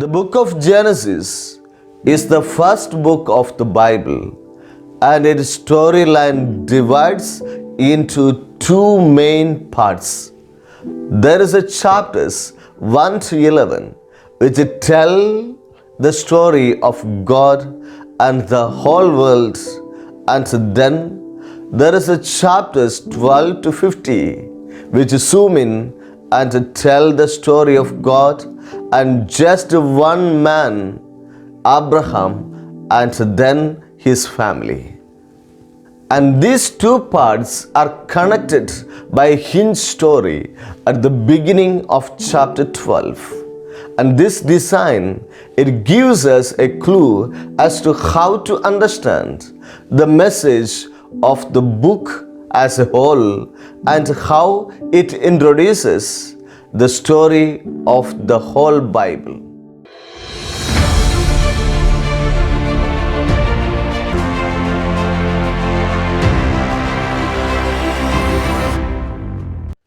The book of Genesis is the first book of the Bible, and its storyline divides into two main parts. There is a chapters 1 to 11 which tell the story of God and the whole world, and then there is a chapters 12 to 50 which zoom in and tell the story of God and just one man, Abraham, and then his family. And these two parts are connected by a hinge story at the beginning of chapter 12. And this design, it gives us a clue as to how to understand the message of the book as a whole and how it introduces the story of the whole Bible.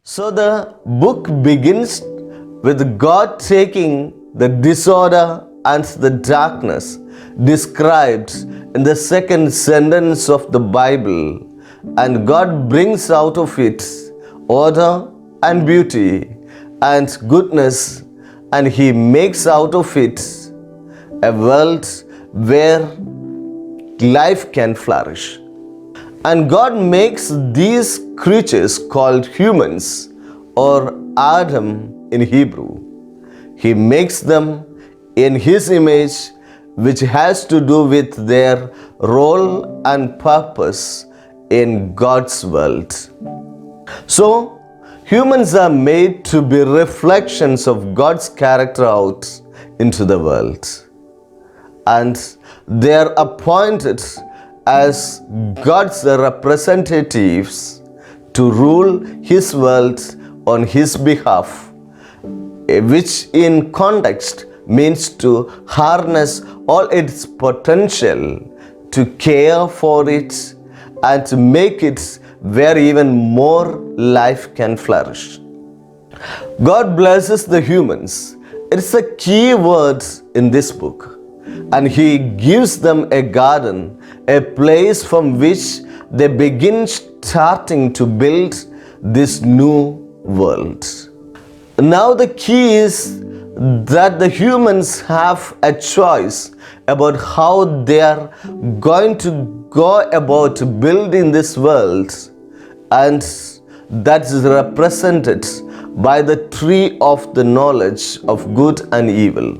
So the book begins with God taking the disorder and the darkness described in the second sentence of the Bible, and God brings out of it order and beauty and goodness, and He makes out of it a world where life can flourish. And God makes these creatures called humans, or Adam in Hebrew. He makes them in His image, which has to do with their role and purpose in God's world. So, humans are made to be reflections of God's character out into the world. And they are appointed as God's representatives to rule His world on His behalf, which in context means to harness all its potential, to care for it, and to make it where even more life can flourish. God blesses the humans. It's a key word in this book. And He gives them a garden, a place from which they begin starting to build this new world. Now the key is that the humans have a choice about how they are going to go about building this world, and that is represented by the tree of the knowledge of good and evil.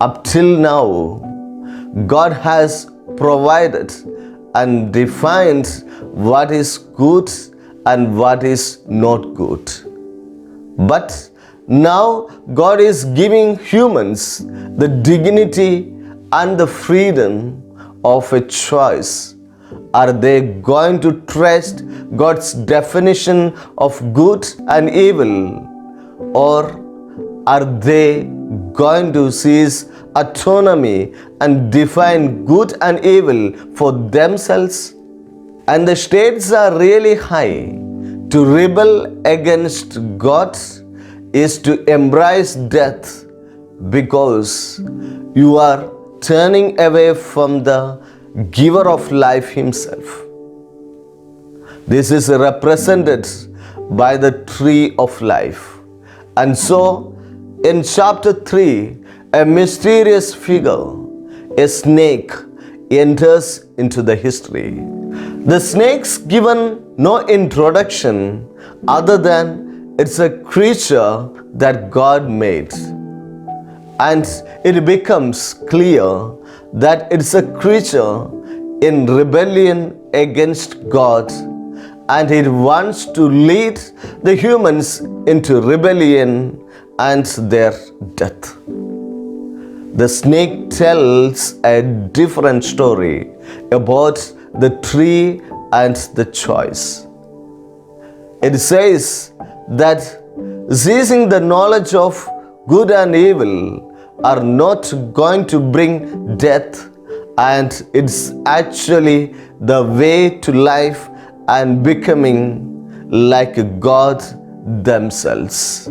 Up till now, God has provided and defined what is good and what is not good. But now God is giving humans the dignity and the freedom of a choice. Are they going to trust God's definition of good and evil, or are they going to seize autonomy and define good and evil for themselves? And the stakes are really high. To rebel against God is to embrace death, because you are turning away from the giver of life Himself. This is represented by the tree of life. And so, in chapter 3, a mysterious figure, a snake, enters into the history. The snake's given no introduction other than it's a creature that God made. And it becomes clear that it's a creature in rebellion against God, and it wants to lead the humans into rebellion and their death. The snake tells a different story about the tree and the choice. It says that seizing the knowledge of good and evil are not going to bring death, and it's actually the way to life and becoming like God themselves.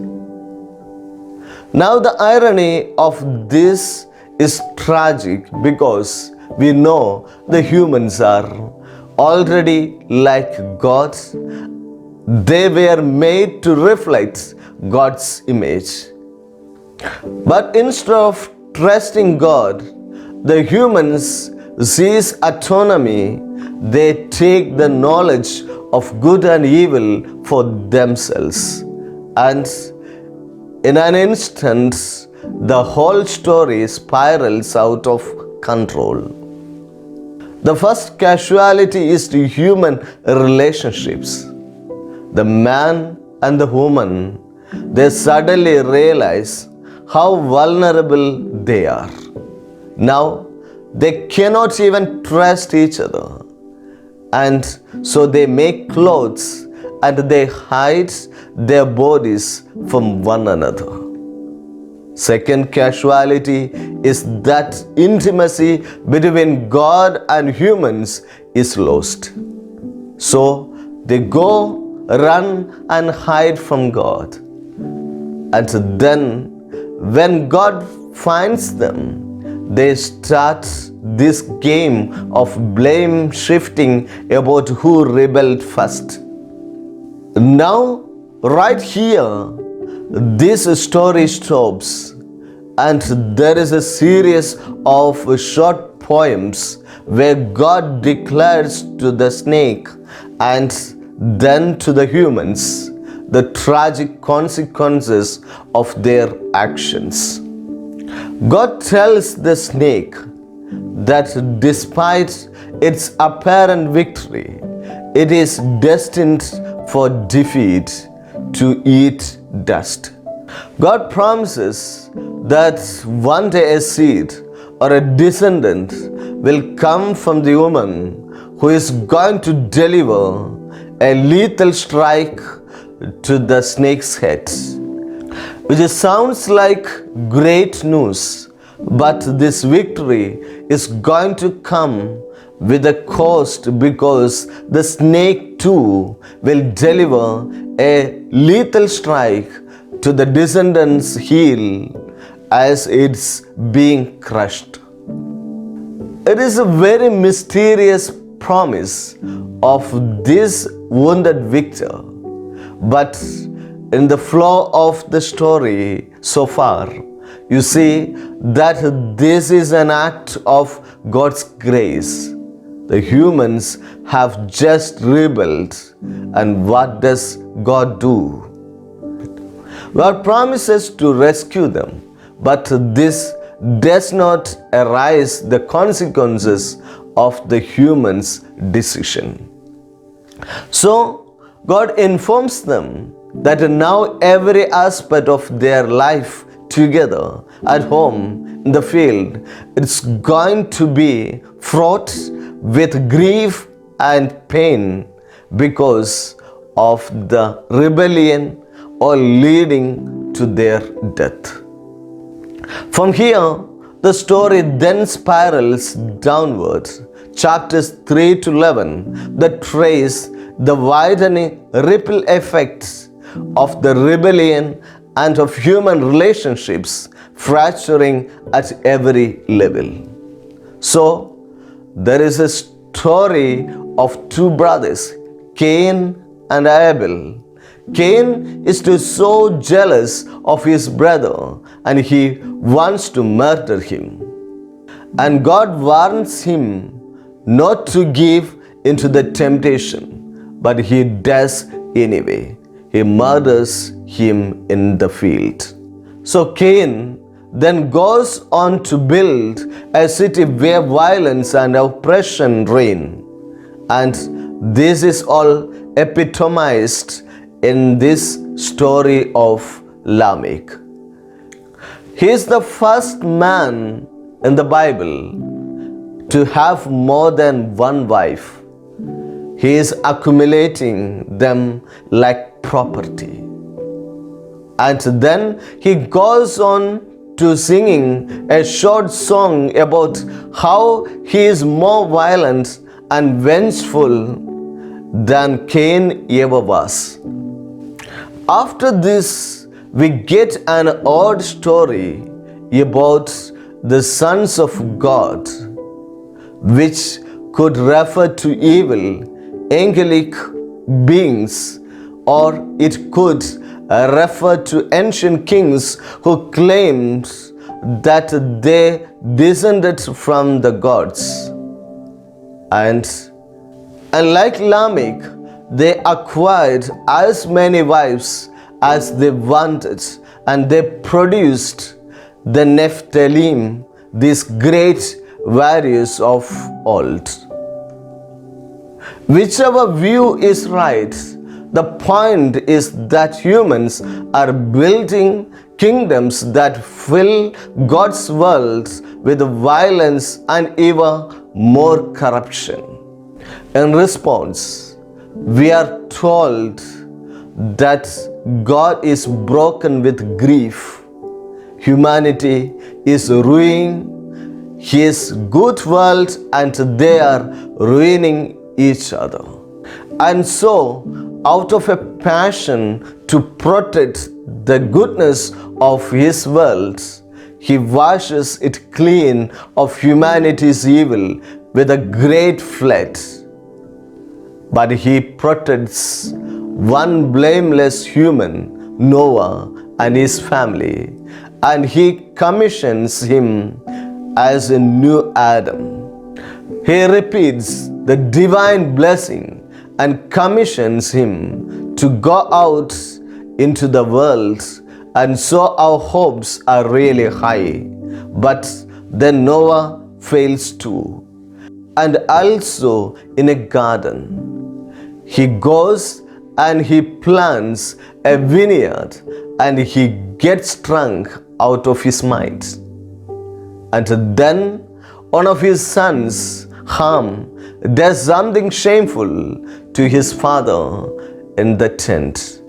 Now, the irony of this is tragic because we know the humans are already like God. They were made to reflect God's image. But instead of trusting God, the humans seize autonomy. They take the knowledge of good and evil for themselves. And in an instant, the whole story spirals out of control. The first casualty is to human relationships. The man and the woman, they suddenly realize how vulnerable they are. Now, they cannot even trust each other. And so they make clothes and they hide their bodies from one another. Second casualty is that intimacy between God and humans is lost. So they go, run and hide from God. And then when God finds them, they start this game of blame shifting about who rebelled first. Now, right here, this story stops, and there is a series of short poems where God declares to the snake and then to the humans the tragic consequences of their actions. God tells the snake that despite its apparent victory, it is destined for defeat, to eat dust. God promises that one day a seed or a descendant will come from the woman who is going to deliver a lethal strike to the snake's head, which sounds like great news, but this victory is going to come with a cost, because the snake too will deliver a lethal strike to the descendant's heel as it's being crushed. It is a very mysterious promise of this wounded victor, but in the flow of the story so far, you see that this is an act of God's grace. The humans have just rebelled, and what does God do? God promises to rescue them, but this does not erase the consequences of the humans' decision. So, God informs them that now every aspect of their life together, at home, in the field, it's going to be fraught with grief and pain because of the rebellion or leading to their death. From here, the story then spirals downward. Chapters 3 to 11 that trace the widening ripple effects of the rebellion and of human relationships fracturing at every level. So, there is a story of two brothers, Cain and Abel. Cain is so jealous of his brother and he wants to murder him. And God warns him not to give into the temptation, but he does anyway. He murders him in the field. So Cain then goes on to build a city where violence and oppression reign. And this is all epitomized in this story of Lamech. He is the first man in the Bible to have more than one wife. He is accumulating them like property. And then he goes on to singing a short song about how he is more violent and vengeful than Cain ever was. After this, we get an odd story about the sons of God, which could refer to evil angelic beings, or it could refer to ancient kings who claimed that they descended from the gods. And like Lamech, they acquired as many wives as they wanted, and they produced the Nephilim, these great warriors of old. Whichever view is right, the point is that humans are building kingdoms that fill God's world with violence and even more corruption. In response, we are told that God is broken with grief. Humanity is ruining His good world, and they are ruining each other. And so, out of a passion to protect the goodness of His world, He washes it clean of humanity's evil with a great flood. But He protects one blameless human, Noah, and his family, and He commissions him as a new Adam. He repeats the divine blessing and commissions him to go out into the world, and so our hopes are really high. But then Noah fails too. And also in a garden, he goes and he plants a vineyard, and he gets drunk out of his mind. And then one of his sons, Ham, does something shameful to his father in the tent.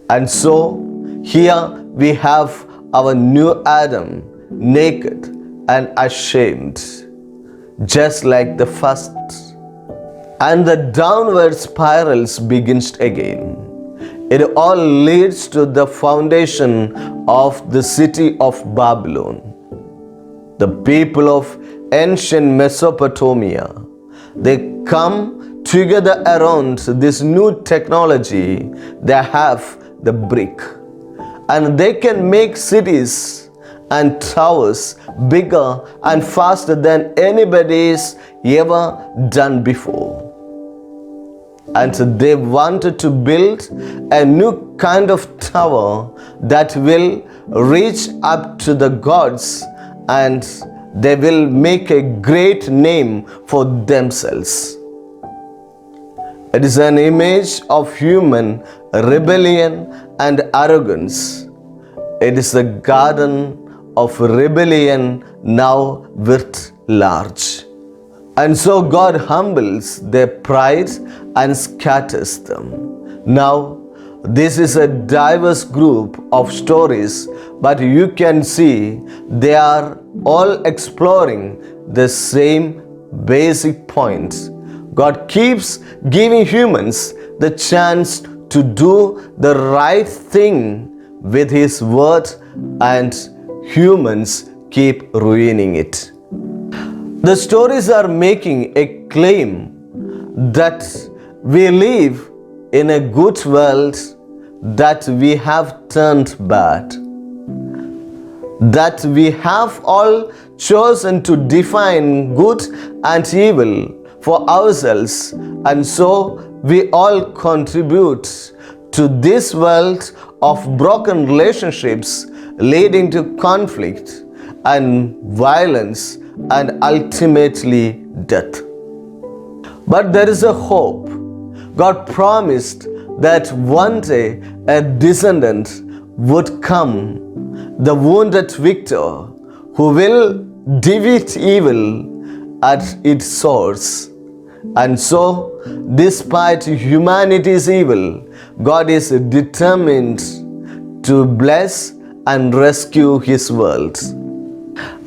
And so here we have our new Adam, naked and ashamed, just like the first. And the downward spirals begins again. It all leads to the foundation of the city of Babylon. The people of ancient Mesopotamia, they come together around this new technology. They have the brick, and they can make cities and towers bigger and faster than anybody's ever done before. And they wanted to build a new kind of tower that will reach up to the gods, and they will make a great name for themselves. It is an image of human rebellion and arrogance. It is a garden of rebellion now writ large. And so God humbles their pride and scatters them. Now, this is a diverse group of stories, but you can see they are all exploring the same basic point. God keeps giving humans the chance to do the right thing with His word, and humans keep ruining it. The stories are making a claim that we live in a good world that we have turned bad, that we have all chosen to define good and evil for ourselves, and so we all contribute to this world of broken relationships leading to conflict and violence and ultimately death. But there is a hope. God promised that one day a descendant would come, the wounded victor, who will defeat evil at its source. And so, despite humanity's evil, God is determined to bless and rescue His world.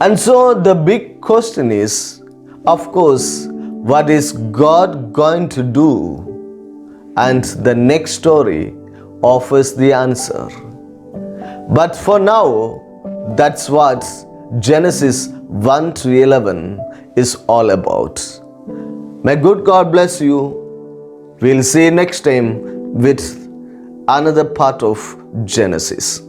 And so the big question is, of course, what is God going to do? And the next story offers the answer. But for now, that's what Genesis 1 to 11 is all about. May good God bless you. We'll see you next time with another part of Genesis.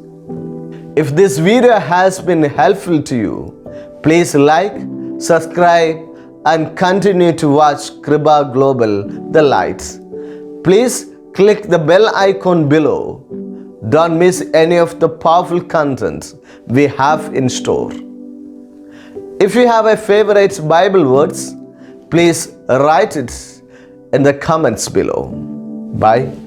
If this video has been helpful to you, please like, subscribe, and continue to watch Kriba Global, The Lights. Please click the bell icon below. Don't miss any of the powerful content we have in store. If you have a favorite Bible words, please write it in the comments below. Bye.